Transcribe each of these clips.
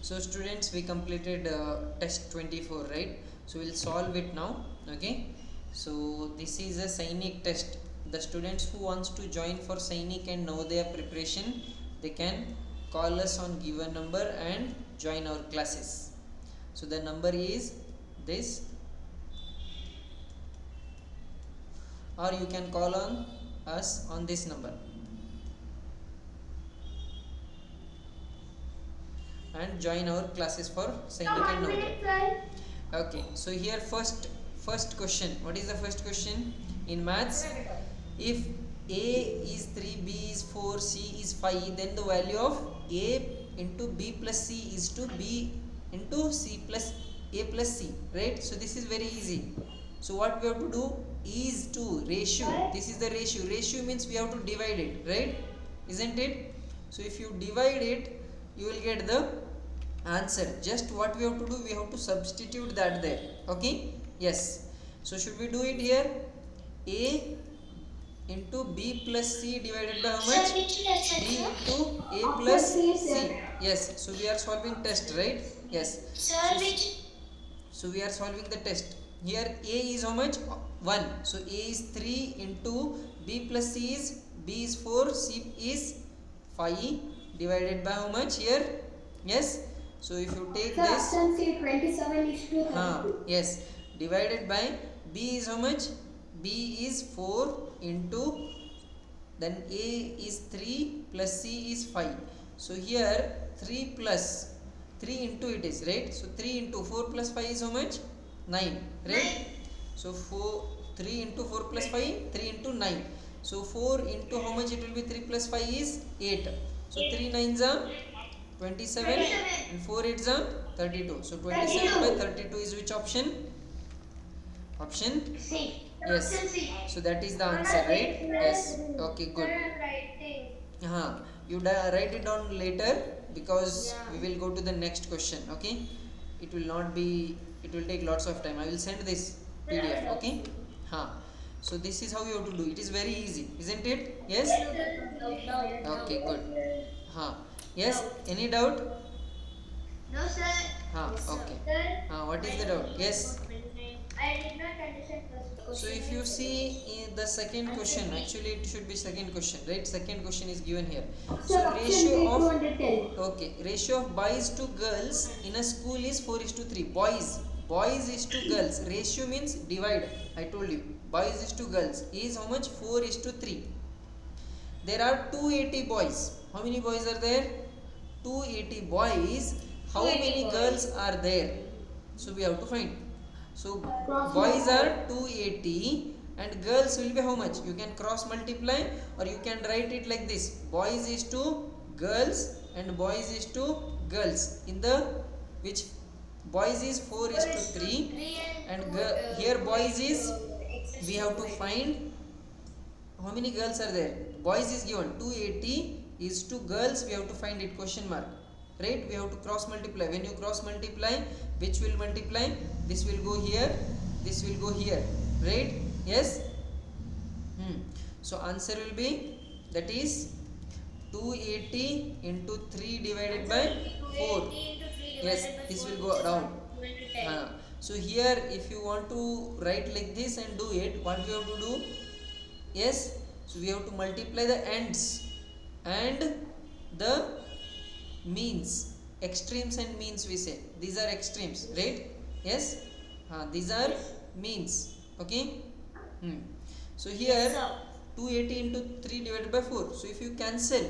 So students, we completed test 24, right? So we'll solve it now. Okay, so this is a Sainik test. The students who wants to join for Sainik and know their preparation, they can call us on given number and join our classes. So the number is this, or you can call on us on this number and join our classes for Sainik and Navodaya. Okay, so here first question. What is the first question in maths? If A is 3, B is 4, C is 5, then the value of A into B plus C is to B into C plus A plus C, right? So this is very easy. So what we have to do is to ratio. This is the ratio. Ratio means we have to divide it, right? Isn't it? So if you divide it, you will get the answer. Just what we have to do, we have to substitute that there. Okay, yes. So should we do it here? A into B plus C divided by how much? B into A plus C. Yes, so we are solving test, right? Yes. So we are solving the test. Here A is how much? 1. So A is 3 into B plus C is, B is 4, C is 5 divided by how much here? Yes. So if you take this, 27 is to 32. yes, divided by B is how much? B is 4 into, then A is 3 plus C is 5. So here 3 plus 3 into it is, right? So 3 into 4 plus 5 is how much? 9, right? So 3 into 4 plus 5, 3 into 9. So 4 into how much it will be? 3 plus 5 is 8. So 3 9s are 27 and 4 8s are 32. So 27 by 32 is which option? Option C. Yes. So that is the answer, right? Yes. Okay, good. You write it down later because we will go to the next question. Okay, it will not be, it will take lots of time. I will send this PDF. Okay. So this is how you have to do. It is very easy, isn't it? Yes. Okay, good. Yes. Any doubt? No, sir. Okay. What is the doubt? Yes. I did not understand first question. So if you see in the second question, actually it should be second question, right? Second question is given here. So ratio of, okay, ratio of boys to girls in a school is 4:3. Boys is to girls. Ratio means divide. I told you. Boys is to girls is how much? 4:3. There are 280 boys. How many boys are there? 280 boys. How many girls are there? So we have to find. So boys are 280 and girls will be how much? You can cross multiply or you can write it like this. Boys is to girls and boys is to girls. In the which boys is 4:3 and here boys is, we have to find how many girls are there. Boys is given 280 is to girls, we have to find it, question mark, right? We have to cross multiply. When you cross multiply, which will multiply? This will go here, this will go here, right? Yes. So answer will be, that is 280 into 3 divided by 4. Yes, this will go down. So here if you want to write like this and do it, what we have to do? Yes, so we have to multiply the ends and the means, extremes and means we say. These are extremes, right? Yes. These are means. Okay. So here 280 into 3 divided by 4. So if you cancel,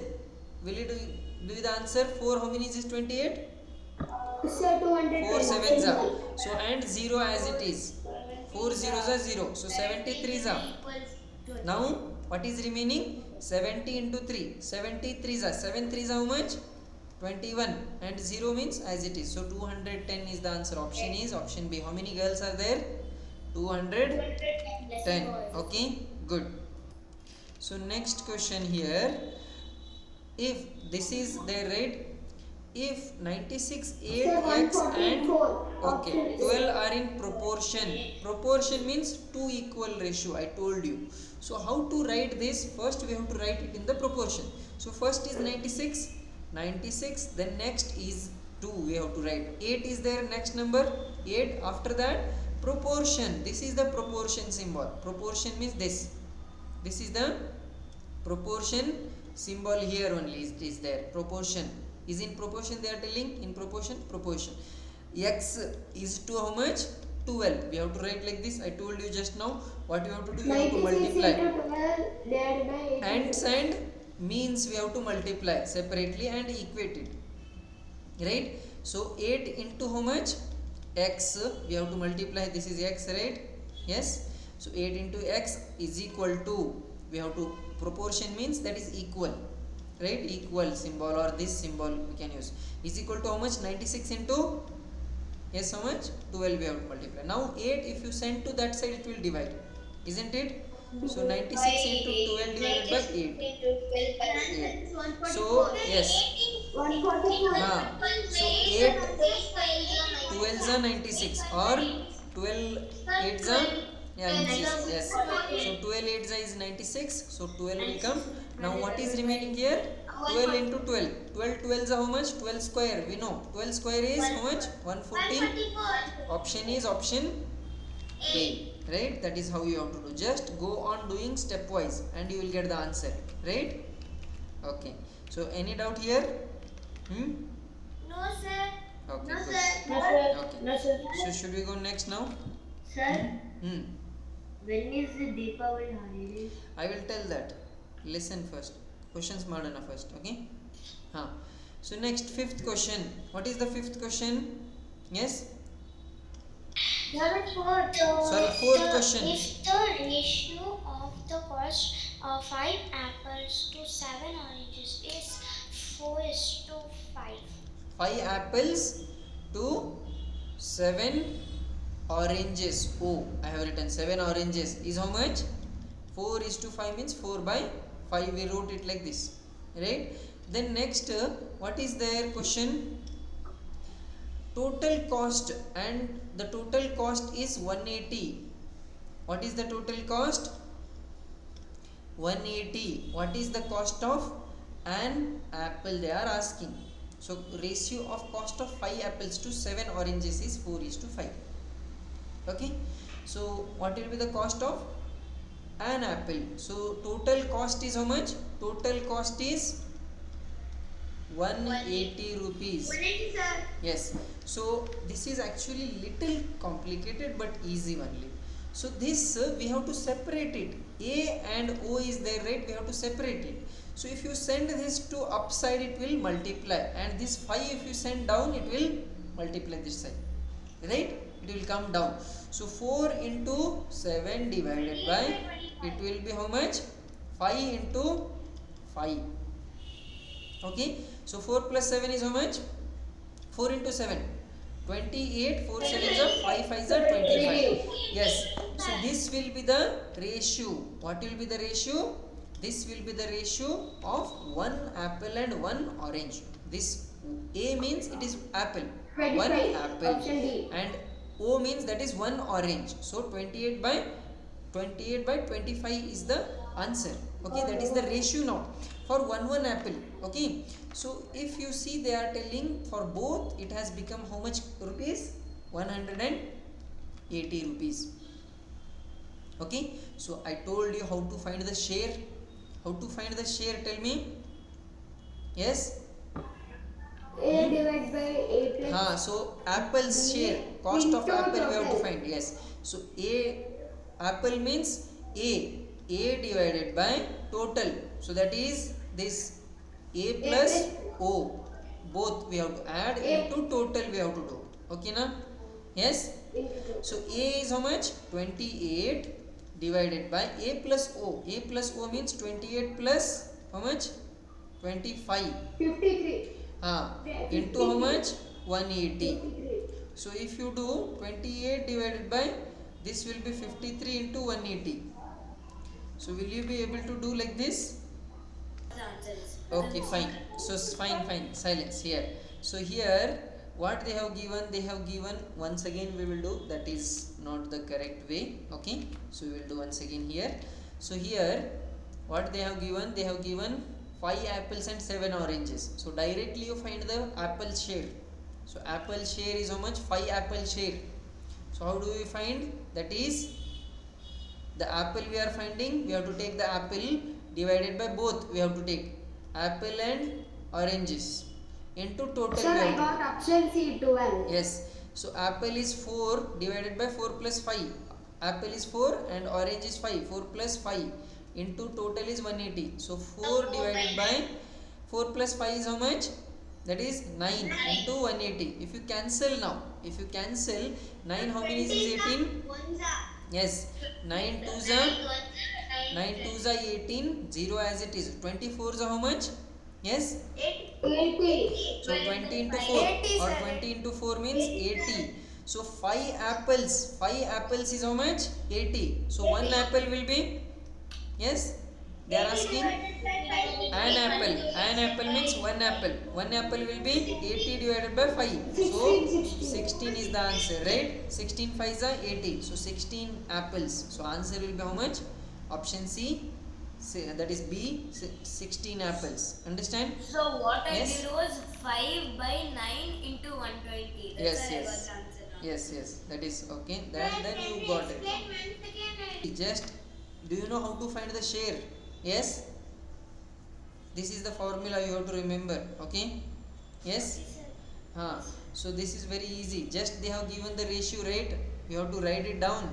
will it do the answer? 4 how many is 28? Sir, 4 sevens are. So and 0 as it is. 4 zeros are 0. So 73s are. Now what is remaining? 70 into 3. 73s are. 7 3s are how much? 21 and 0 means as it is. So 210 is the answer. Option is option B. How many girls are there? 210. Okay, good. So next question here. If this is there, right? If 96, 8x and okay 12 are in proportion. Proportion means 2 equal ratio. I told you. So how to write this? First we have to write it in the proportion. So first is 96, then next is 2 we have to write. 8 is there next number, 8. After that proportion, this is the proportion symbol. Proportion means this is the proportion symbol. Here only is there. Proportion is in proportion, they are telling in proportion. X is to how much? 12. We have to write like this. I told you just now what you have to do, you have to 96 multiply. into 12 divided by 8. Ants and means we have to multiply separately and equate it, right? So 8 into how much? X, we have to multiply. This is x, right? Yes. So 8 into x is equal to, we have to, proportion means that is equal, right? Equal symbol or this symbol we can use, is equal to how much? 96 into, yes, how much? 12 we have to multiply. Now 8 if you send to that side it will divide, isn't it? So 96 into 12 divided by 8. 8. So yes. 144. So 8 12s are 96 or 12 8s are, yeah, 96. Yes. So 12 8s is 96. So 12 will come. Now what is remaining here? 12 into 12. 12 12s are how much? 12 square. We know 12 square is how much? 140. Option is option A. Right? That is how you have to do. Just go on doing stepwise and you will get the answer. Right? Okay. So any doubt here? No, sir. Okay, No, good. sir. Okay. No, sir. So should we go next now? Sir, Hmm. when is the Deepavali holiday? I will tell that. Listen first. Questions madana first. Okay. So next, fifth question. What is the fifth question? Yes. Fourth. Sorry, fourth question. If the ratio of the cost of 5 apples to 7 oranges is 4:5. 5 apples to 7 oranges. Oh, I have written 7 oranges is how much? 4:5 means 4 by 5. We wrote it like this, right? Then next, what is their question? Total cost, and the total cost is 180. What is the total cost? 180. What is the cost of an apple? They are asking. So ratio of cost of 5 apples to 7 oranges is 4:5. Okay. So what will be the cost of an apple? So total cost is how much? Total cost is 180 rupees. 180, sir. Yes. So this is actually little complicated but easy only. So this we have to separate it. A and O is there, right? We have to separate it. So if you send this to upside, it will multiply, and this 5 if you send down, it will multiply this side, right? It will come down. So 4 into 7 divided by, it will be how much? 5 into 5. Okay. So 4 plus 7 is how much? 4 into 7, 28. 4 7s are 5 5s are 25. Yes. So this will be the ratio. What will be the ratio? This will be the ratio of 1 apple and 1 orange. This A means it is apple, 1 25. apple, Option D. and O means that is 1 orange. So 28 by 25 is the answer. Okay, that is the ratio now for 1 apple. Okay, so if you see, they are telling for both it has become how much rupees? 180 rupees. Okay, so I told you how to find the share. How to find the share? Tell me. Yes. A divided by 8 plus So apple's share, cost of apple we have to find. Yes. So apple means A divided by total. So that is this A plus O. Both we have to add into total we have to do. Okay na? Yes. So A is how much? 28 divided by A plus O. A plus O means 28 plus how much? 25. 53. Into how much? 180. 53. So if you do 28 divided by, this will be 53 into 180. So will you be able to do like this? Okay, fine. So fine. Silence here. So here what they have given once again we will do. That is not the correct way. Okay. So we will do once again here. So here what they have given 5 apples and 7 oranges. So directly you find the apple share. So apple share is how much? 5 apple share. So how do we find? That is, the apple we are finding, we have to take the apple divided by both. We have to take apple and oranges into total. Sir, we I have to got option C 12. Yes. So apple is 4 divided by 4 plus 5. Apple is 4 and orange is 5. 4 plus 5 into total is 180. So 4 divided by 4 plus 5 is how much? That is 9 into 180. If you cancel now, if you cancel 9, how many is 18? Yes. 9 2s are 9 2s are 18. 0 as it is. 24 is how much? Yes. 80. So 20 into 4 or 20 into 4 means 80. So 5 apples. 5 apples is how much? 80. So 1 apple will be? Yes. They are asking an apple. An apple means 1 apple. 1 apple will be 80 divided by 5. So 16 is the answer, right? 16 5s are 80. So 16 apples. So answer will be how much? Option C. That is B, 16 apples. Understand? So what I Yes. did was 5 by 9 into 120. That's Yes, why I yes. got the answer now. Yes, that is okay. Then you got it. Just, do you know how to find the share? Yes. This is the formula you have to remember. Okay. Yes. So this is very easy. Just they have given the ratio, right? You have to write it down,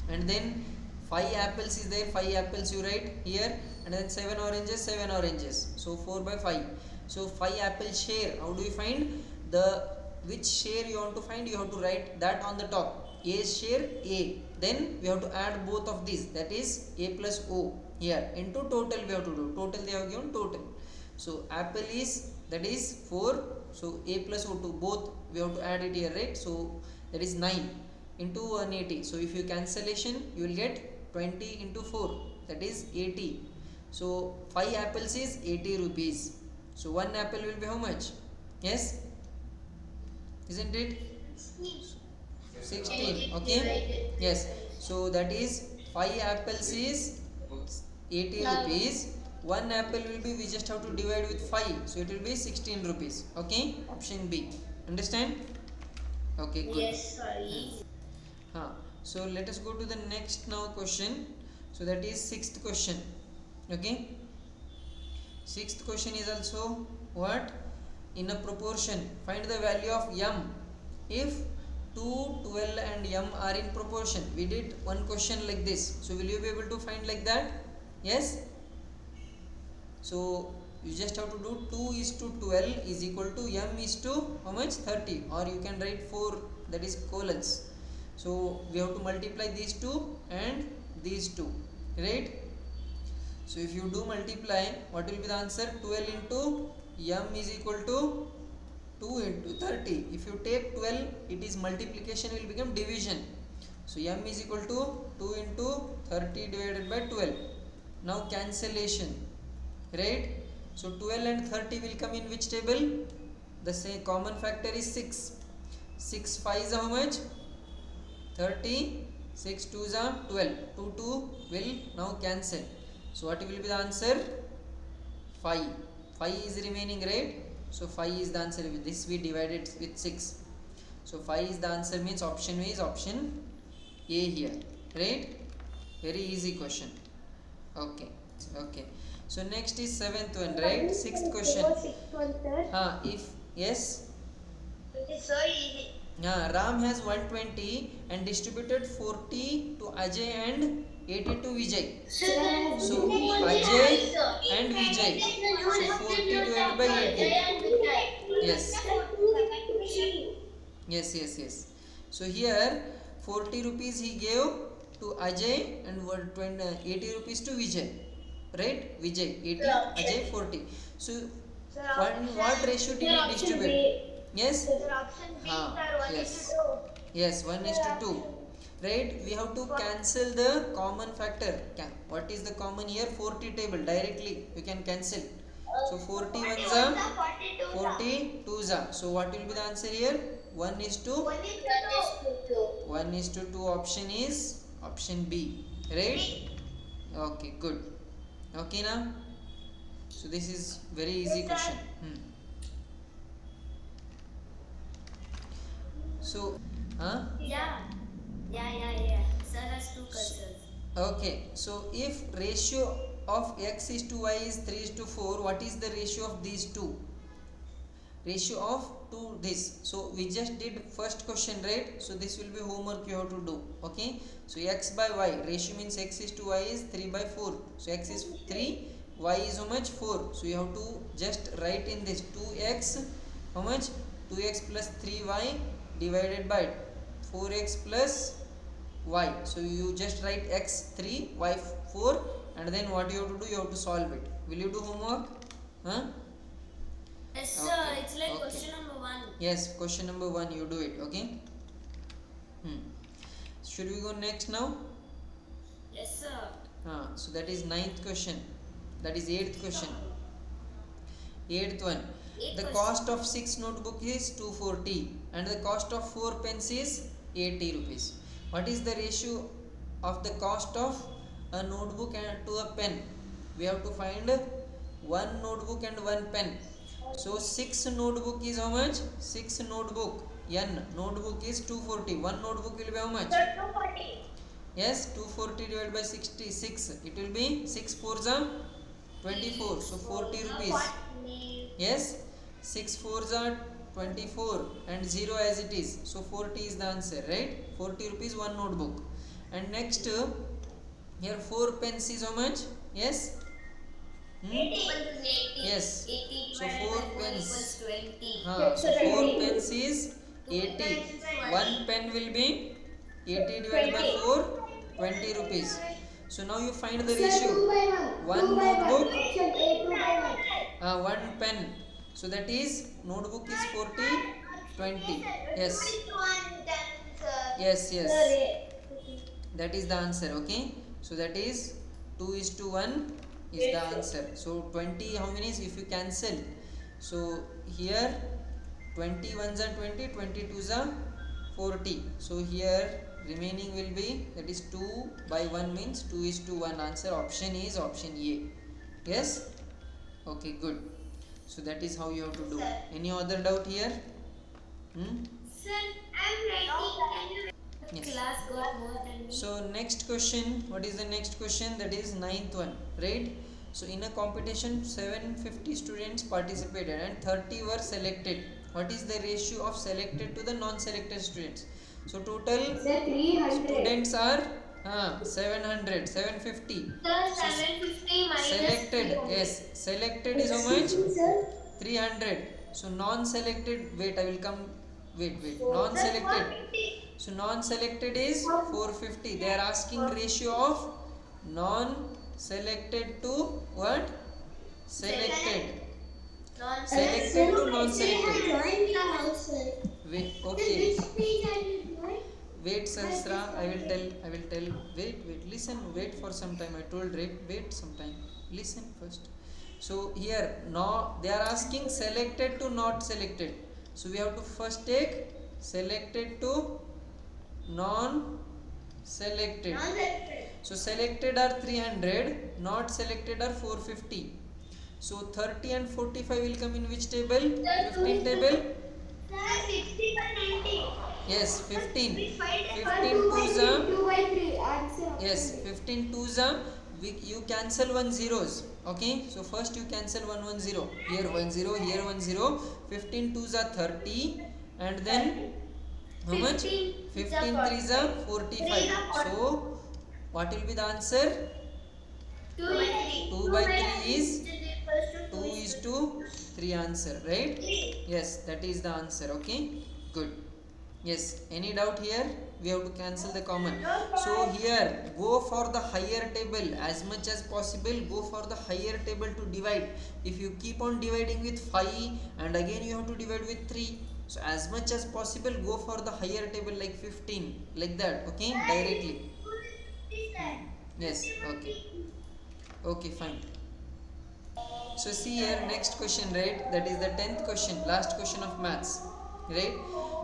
and then 5 apples is there. 5 apples you write here, and then 7 oranges. 7 oranges. So 4 by 5. So 5 apple share. How do you find the which share you want to find? You have to write that on the top. A share A. Then we have to add both of these. That is A plus O here into total. We have to do total. They have given total. So apple is, that is 4. So A plus O2 both we have to add it here, right? So that is 9 into 180. So if you cancellation, you will get 20 into 4. That is 80. So 5 apples is 80 rupees. So 1 apple will be how much? Yes. Isn't it? 16. Okay. Yes. So that is 5 apples is 80 rupees. 1 apple will be, we just have to divide with 5. So it will be 16 rupees. Okay. Option B. Understand? Okay, good. Yes, sorry. So let us go to the next now question. So that is 6th question. Okay. 6th question is also what? In a proportion. Find the value of m if 2, 12 and m are in proportion. We did one question like this. So will you be able to find like that? Yes. So you just have to do 2 is to 12 is equal to m is to how much? 30, or you can write 4, that is colons. So we have to multiply these two and these two, right? So if you do multiply, what will be the answer? 12 into m is equal to 2 into 30. If you take 12, it is multiplication will become division. So m is equal to 2 into 30 divided by 12. Now cancellation, right? So 12 and 30 will come in which table? The same common factor is 6. 6 5 is how much? 30. 6 2s are 12. 2 2 will now cancel. So what will be the answer? 5. 5 is remaining, right? So 5 is the answer. With this we divided with 6. So 5 is the answer, means option A is option A here, right? Very easy question. Okay. So next is 7th one, right? 6th question. If yes. It is so easy. Ram has 120 and distributed 40 to Ajay and 80 to Vijay. So Ajay and Vijay. So 40 divided by 80. Yes. So here 40 rupees he gave to Ajay and 80 rupees to Vijay. Right? Vijay 80, Ajay 40. So what ratio did he distribute? Yes? Yes, 1 is to 2. Right? We have to cancel the common factor. What is the common here? 40 table. Directly you can cancel. So 40 ones are 40 twos are. So what will be the answer here? 1 is to 1 is to 2. Option is option B. Right? Okay, good. Okay now? So this is very easy question. So huh? Yeah. Sir has two cursors. Okay, so if ratio of x is to y is 3 is to 4, what is the ratio of these two? Ratio of to this. So we just did first question, right? So this will be homework you have to do. Okay, so x by y ratio means x is to y is 3 by 4. So x is 3, y is how much? 4. So you have to just write in this 2x, how much? 2x plus 3y divided by 4x plus y. So you just write x 3, y 4, and then what you have to do, you have to solve it. Will you do homework? Huh? Yes, sir. Okay, It's like okay. question number 1. Yes, question number 1 you do it. Okay. Should we go next now? Yes, sir. So that is 9th question. That is 8th question. 8th one. Eighth The question. cost of 6 notebook is 240 and the cost of 4 pens is 80 rupees. What is the ratio of the cost of a notebook and to a pen? We have to find one notebook and one pen. So 6 notebook is how much? 6 notebook. N notebook is 240. One notebook will be how much? 240. Yes, 240 divided by 66. It will be 6 4s are 24. So 40 rupees. Yes, 6 4s are 24 and 0 as it is. So 40 is the answer, right? 40 rupees one notebook. And next here 4 pens is how much? Yes. Yes. So 4 pens. So 4 pens is 80. One pen will be 80 divided by 4, 20 rupees. So now you find the ratio. One notebook, one pen. So that is notebook is 40, 20. Yes. Yes. That is the answer. Okay. So that is 2 is to 1 is the answer. So 20, how many is if you cancel? So here 20 ones are 20, 22s are 40. So here remaining will be, that is 2 by 1 means 2 is to 1. Answer option is option A. Yes. Okay, good. So that is how you have to do. Any other doubt here? Sir, I'm writing. Yes. Class got more than me. So next question, what is the next question? That is 9th one, right? So in a competition 750 students participated and 30 were selected. What is the ratio of selected to the non-selected students? So total Sir, 300. students are 700, 750. Sir, 750 minus Selected, 300. yes, selected is how much? Sir, 300. So non-selected, wait, I will come, wait, non-selected. So non-selected is 450. They are asking ratio of non-selected to what? Selected. Selected to non-selected. join the house, sir. Wait, Sir, okay. which page are you doing? Wait, Sahasra, I will tell. Wait, listen, wait for some time. I told, right? Wait some time. Listen first. So here, now they are asking selected to not selected. So we have to first take selected to non-selected. So selected are 300, not selected are 450. So 30 and 45 will come in which table? 15 table? Sir, 60 by 90. Yes, 15. 15 2 by 2s 3, are, 2 by 3. Answer. yes, 15 2s are, you cancel 1 zeros. Okay, so first you cancel 1 0. Here 1 0, here 1 0. 15 2s are 30 and then how much? 15 3s are 45. So what will be the answer? 2 by 3. 2 by 3 is 2 is to 3 answer, right? Yes, that is the answer. Okay, good. Yes, any doubt here? We have to cancel the common. So here, go for the higher table as much as possible. Go for the higher table to divide. If you keep on dividing with 5 and again you have to divide with 3. So as much as possible, go for the higher table like 15, like that. Okay, directly. Yes, okay. Okay, fine. So see here, next question, right? That is the 10th question, last question of maths, right?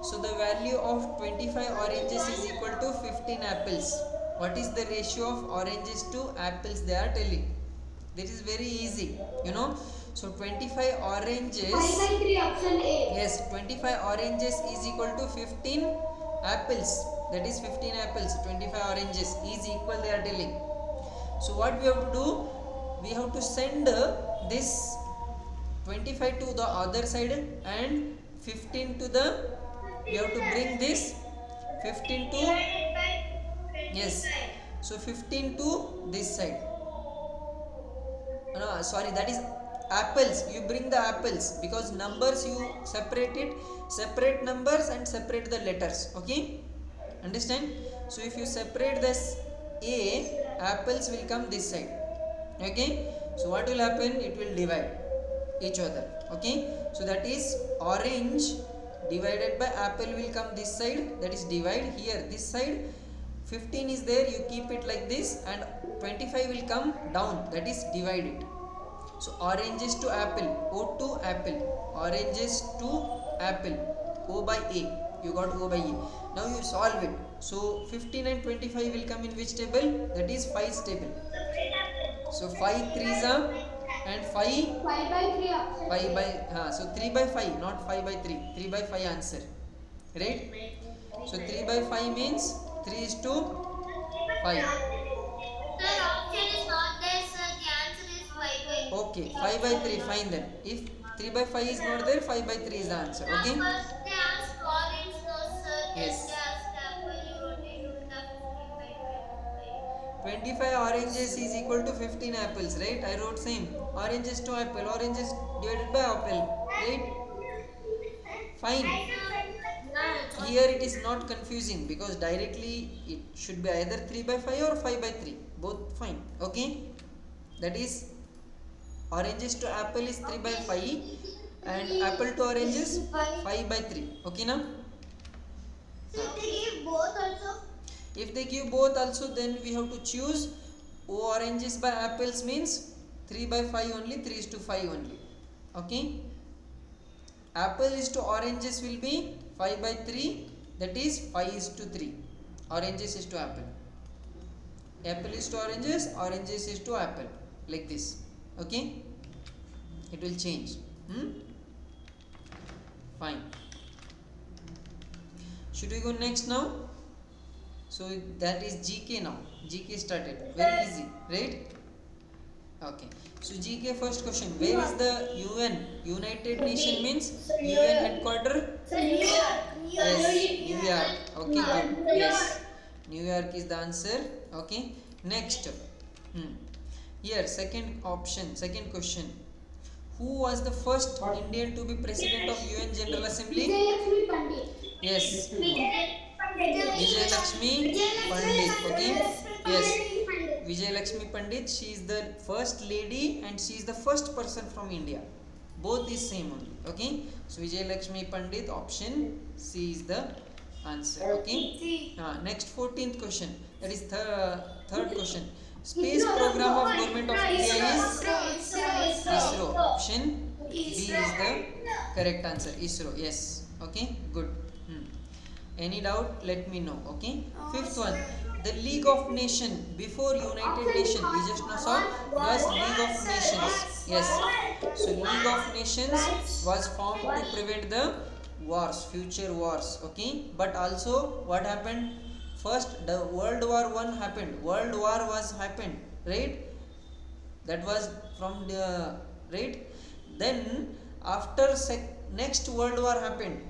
So the value of 25 oranges is equal to 15 apples. What is the ratio of oranges to apples they are telling? This is very easy, you know. So 25 oranges. 5 by 3 option A. Yes, 25 oranges is equal to 15 apples. That is 15 apples. 25 oranges is equal, they are telling. So what we have to do? We have to send this 25 to the other side and 15 to the, we have to bring this 15 to, yes, so 15 to this side. No, sorry, that is apples. You bring the apples because numbers you separate it, separate numbers and separate the letters. Okay, understand? So if you separate this A, apples will come this side. Okay, so what will happen? It will divide each other. Okay, so that is orange divided by apple will come this side, that is divide. Here this side 15 is there, you keep it like this, and 25 will come down, that is divide it. So oranges to apple, O to apple, oranges to apple, O by A, you got O by A. Now you solve it. So 15 and 25 will come in which table? That is 5's table. So 5 3's are and 5 5 by 3 option 5 by so 3 by 5, not 5 by 3, 3 by 5 answer, right? So 3 by 5 means 3 is to 5. Sir, option is not there, sir. The answer is 5 by 3. Okay, 5 by 3, fine then. If 3 by 5 is not there, 5 by 3 is the answer. Okay. First they asked orange, no sir. Yes. Then they asked apple, you wrote it to the 15 by 25. 25 oranges is equal to 15 apples, right? I wrote same. Oranges to apple, oranges divided by apple, right? Fine. Here it is not confusing because directly it should be either 3 by 5 or 5 by 3. Both fine. Okay. That is oranges to apple is 3 by 5 and apple to oranges 5 by 3. Okay now? So they give both also. If they give both also, then we have to choose. Oranges by apples means 3 by 5 only, 3 is to 5 only. Okay. Apple is to oranges will be 5 by 3, that is 5 is to 3. Oranges is to apple. Apple is to oranges, oranges is to apple. Like this. Okay. It will change. Fine. Should we go next now? So that is GK now. GK started. Very easy, right? Okay. So GK first question. Where is the UN? United Nation means UN headquarter? Yes, New York. Okay, good. Yes. New York is the answer. Okay. Next. Here, second option, second question. Who was the first Indian to be president of UN General Assembly? Vijayalakshmi Pandit. Yes. Vijayalakshmi Pandit. Okay. Yes. Vijayalakshmi Pandit. She is the first lady and she is the first person from India. Both is same only. Okay. So Vijayalakshmi Pandit, option C is the answer. Okay. Next 14th question. That is third question. Space program of Government of India is ISRO. Option B is the correct answer. ISRO. Yes. Okay. Good. Any doubt? Let me know. Okay. Fifth one. The League of Nations before United Nations. We just now saw was League of Nations. Yes. So League of Nations was formed to prevent the wars, future wars. Okay. But also what happened? First, the World War I happened. World War was happened, right? That was from the right. Then after next World War happened.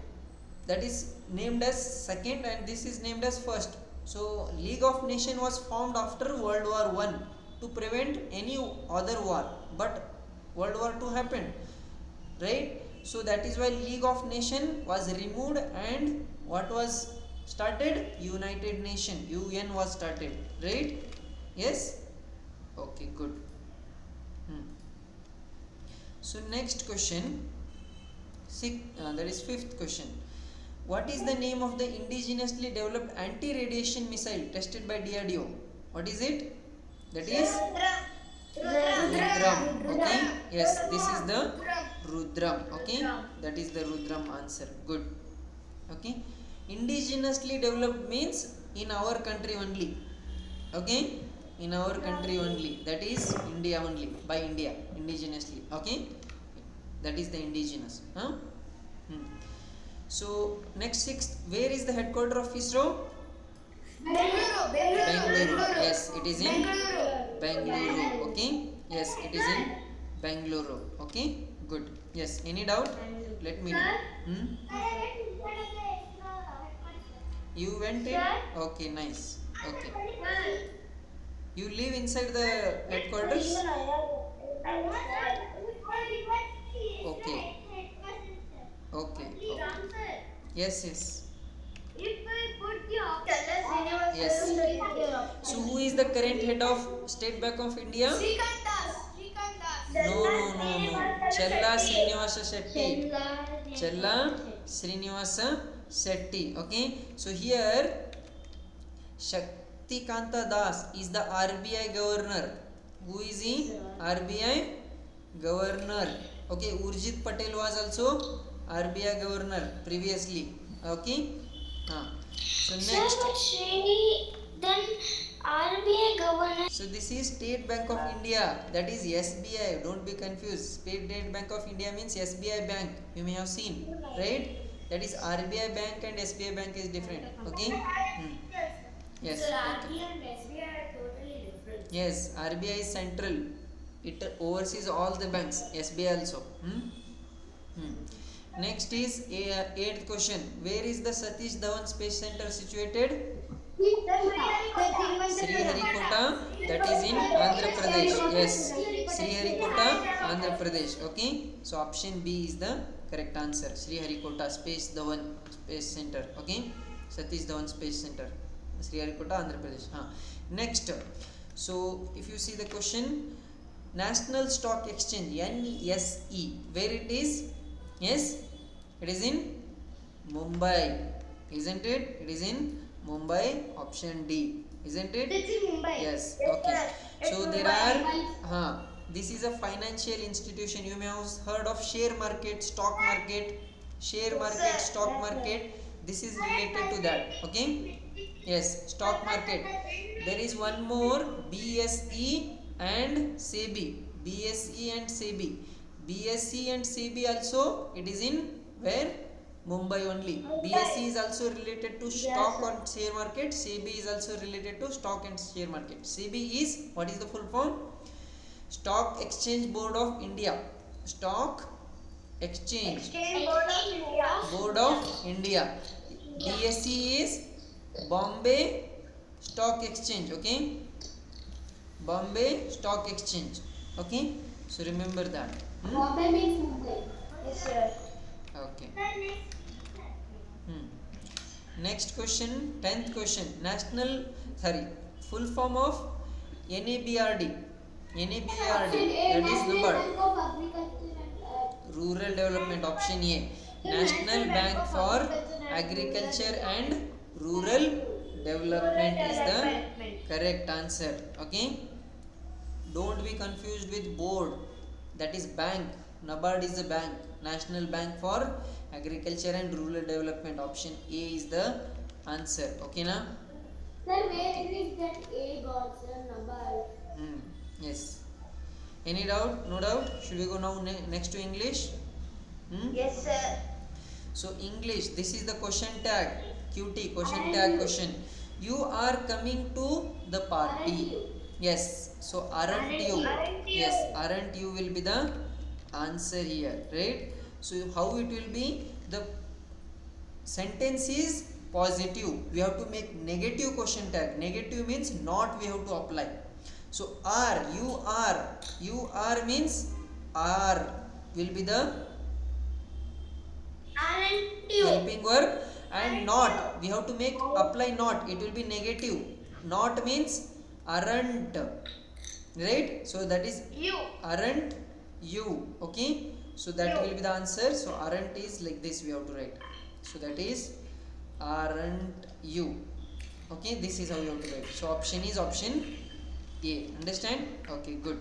That is named as second, and this is named as first. So League of Nations was formed after World War I to prevent any other war. But World War II happened, right? So that is why League of Nations was removed and what was started? United Nations. UN was started, right? Yes. Okay, good. So next question, that is fifth question. What is the name of the indigenously developed anti-radiation missile tested by DRDO? What is it? That is Rudram. Okay. Yes, this is the Rudram. Okay. That is the Rudram answer. Good. Okay. Indigenously developed means in our country only. Okay. In our country only. That is India only. By India. Indigenously. Okay. that is the indigenous. So next sixth, where is the headquarter of ISRO? Bengaluru. Yes, it is in Bengaluru. Okay. Yes, it is in Bengaluru. Okay. Good. Yes. Any doubt? Let me know. You went in? Okay. Nice. Okay. You live inside the headquarters? Okay. Okay. Okay. Yes. Yes. Yes. So who is the current head of State Bank of India? No. Chella Srinivasa Shetty. Chella Srinivasa Shetty. Okay. So here Shaktikanta Das is the RBI governor. Who is he? RBI governor. Okay. Urjit Patel was also RBI governor previously. Okay. So Sir, next. but Srini, then RBI governor. So this is State Bank of India. That is SBI. Don't be confused. State Bank of India means SBI Bank. You may have seen, right? That is RBI Bank and SBI Bank is different. Okay. Yes. Sir, Okay. RBI and SBI are totally different. Yes. RBI is central. It oversees all the banks. SBI also. Next is eighth question. Where is the Satish Dhawan Space Center situated? Sriharikota, that is in Andhra Pradesh. Yes, Sriharikota, Andhra Pradesh. Okay, so option B is the correct answer. Sriharikota Space Dhawan Space Center. Okay, Satish Dhawan Space Center, Sriharikota, Andhra Pradesh. Next, so if you see the question, National Stock Exchange NSE, where it is? Yes, it is in Mumbai, isn't it? It is in Mumbai, option D, isn't it? It's in Mumbai. Yes. Okay. So there are this is a financial institution. You may have heard of share market, stock market, stock market. This is related to that. Okay. Yes, stock market. There is one more, BSE and SEBI. BSE and SEBI. BSE and SEBI also, it is in where? Mumbai only. BSE is also related to stock and share market. SEBI is also related to stock and share market. SEBI is, what is the full form? Stock Exchange Board of India. Stock Exchange Board of India. BSE is Bombay Stock Exchange. Okay. Bombay Stock Exchange. Okay. So remember that. Bombay means Mumbai. Yes, sir. Okay. Next question, 10th question. Full form of NABRD. NABRD, that is number. Rural Development, option A. National Bank for Agriculture and Rural Development is the correct answer. Okay. Don't be confused with board. That is bank. NABARD is a bank. National Bank for Agriculture and Rural Development. Option A is the answer. Okay, na? Sir, where is that A got, sir? Number. Yes. Any doubt? No doubt? Should we go now next to English? Yes, sir. So English, this is the question tag. QT, question tag question. You are coming to the party. Yes. So aren't you? Yes, aren't you will be the answer here, right? So how it will be? The sentence is positive. We have to make negative question tag. Negative means not we have to apply. So you are means are will be the helping verb, and not we have to make apply not. It will be negative. Not means aren't, right? So that is aren't you. Okay. So that will be the answer. So aren't is like this we have to write. So that is aren't you. Okay. This is how you have to write. So option is option A. Understand? Okay. Good.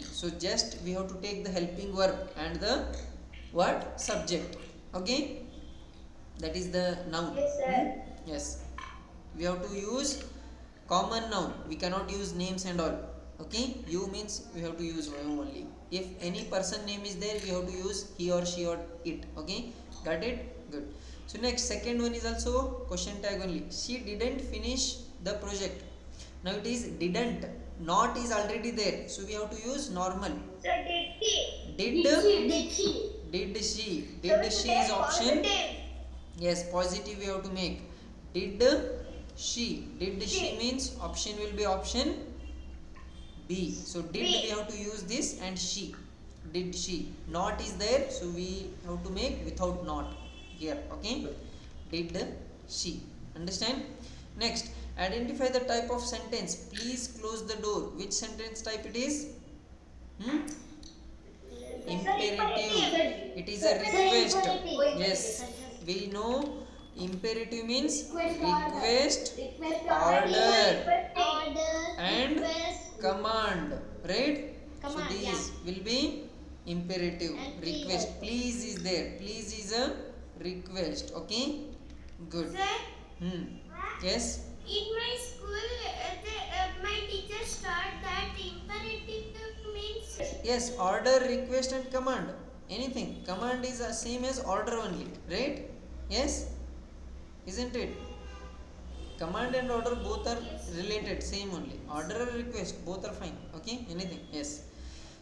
So just we have to take the helping verb and the what? Subject. Okay. That is the noun. Yes, sir. Yes. We have to use common noun. We cannot use names and all. Okay, you means we have to use you only. If any person name is there, we have to use he or she or it. Okay, got it? Good. So next, second one is also question tag only. She didn't finish the project. Now it is didn't, not is already there, so we have to use normal. So did she? Did Did she? did she, did she is option. Yes, positive we have to make. Did she, did she means option will be option B. So did we have to use this and she. Did she. Not is there, so we have to make without not here. Okay. Did she. Understand? Next, identify the type of sentence. Please close the door. Which sentence type it is? Imperative. It is a request. Yes. We know imperative means request, order, and command, right? So Command, these will be imperative. And Request. Please is there. Please is a request. Okay. Good. Sir, Yes. in my school, my teachers taught that imperative means Yes. Order, request, and command. Anything. Command is the same as order only, right? Yes. Isn't it? Command and order both are related, same only. Order or request, both are fine. Okay, anything. Yes.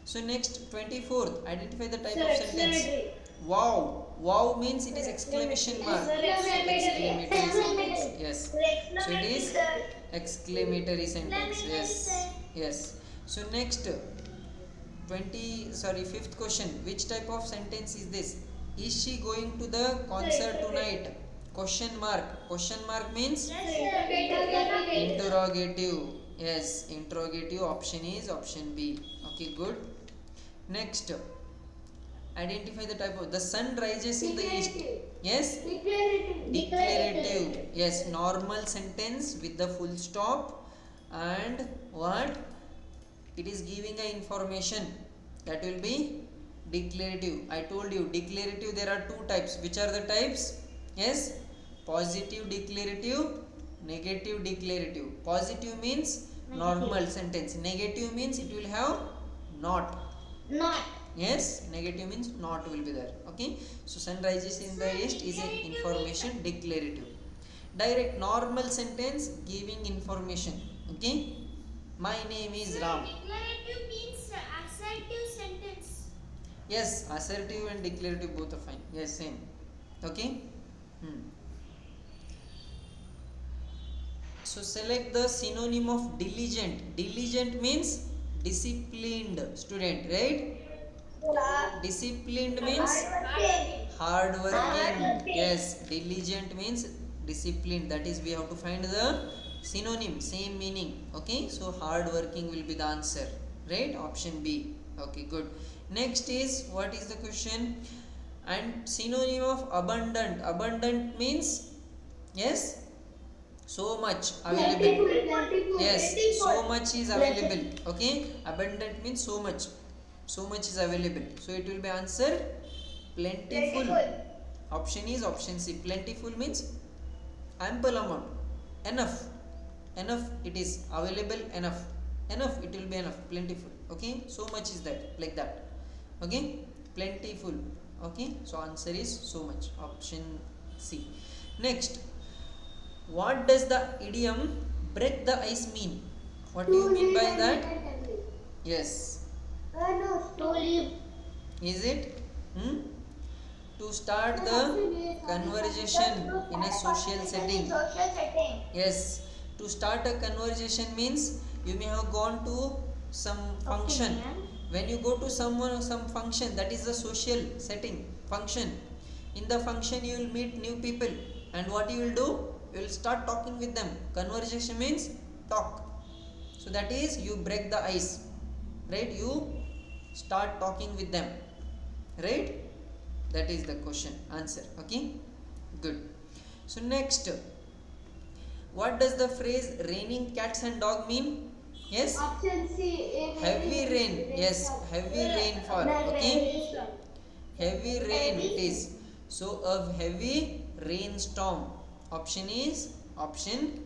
So next, 24th, identify the type of sentence. Wow. Wow means it is exclamation mark. Exclamatory sentence. Yes. So it is exclamatory sentence. Yes. Yes. So next, 5th question. Which type of sentence is this? Is she going to the concert tonight? Question mark. Question mark means interrogative. Yes, interrogative. Option is option B. Okay, good. Next, identify the type of. The sun rises in the east. Yes. Declarative. Yes, normal sentence with the full stop and what? It is giving a information. That will be declarative. I told you declarative there are two types. Which are the types? Yes. Positive declarative, negative declarative. Positive means normal sentence. Negative means it will have not. not. Yes, negative means not will be there. Okay. So sun rises in the east is an information declarative. Direct normal sentence giving information. Okay. My name is Ram. Declarative means assertive sentence. Yes, assertive and declarative both are fine. Yes, same. Okay. So select the synonym of diligent. Diligent means disciplined student, right? Disciplined means hard working. Yes, diligent means disciplined. That is, we have to find the synonym, same meaning. Okay, so hard working will be the answer, right? Option B. Okay, good. Next is, what is the question? And synonym of abundant. Abundant means, yes, so much available. Yes, so much is available. Okay, abundant means so much. So much is available. So it will be answer plentiful. Option is option C. Plentiful means ample amount, enough. Enough, it is available, enough. Enough, it will be enough. Plentiful. Okay, so much is that, like that. Okay, plentiful. Okay, so answer is so much. Option C. Next, what does the idiom break the ice mean? What do you mean by that? Yes. To leave. Is it? To start the conversation in a social setting. Yes. To start a conversation means you may have gone to some function. When you go to some function, that is the social setting function. In the function you will meet new people, and what you will do? You will start talking with them. Conversation means talk. So that is, you break the ice, right? You start talking with them, right? That is the question answer. Okay, good. So next, what does the phrase raining cats and dog mean? Yes, Option C. heavy rain. Yes, heavy rainfall. Okay, heavy rain it is. So a heavy rainstorm. Option is option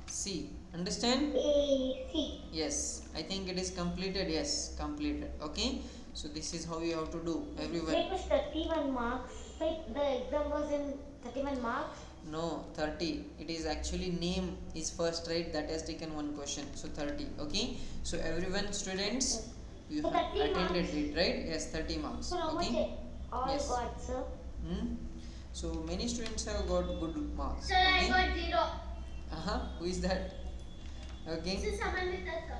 C. Understand? A, C. Yes, I think it is completed. Yes, completed. Okay, so this is how you have to do, everyone. It was 31 marks. Wait, the exam was in 31 marks. No, 30. It is actually name is first, right? That has taken one question, so 30. Okay, so everyone, students, you So have 30 attended marks. it, right? Yes, 30 marks. So how Okay. much all Yes. got, sir? Hmm? So many students have got good marks. Sir, I Okay. got 0. Who is that? Okay. This is Samantha, sir.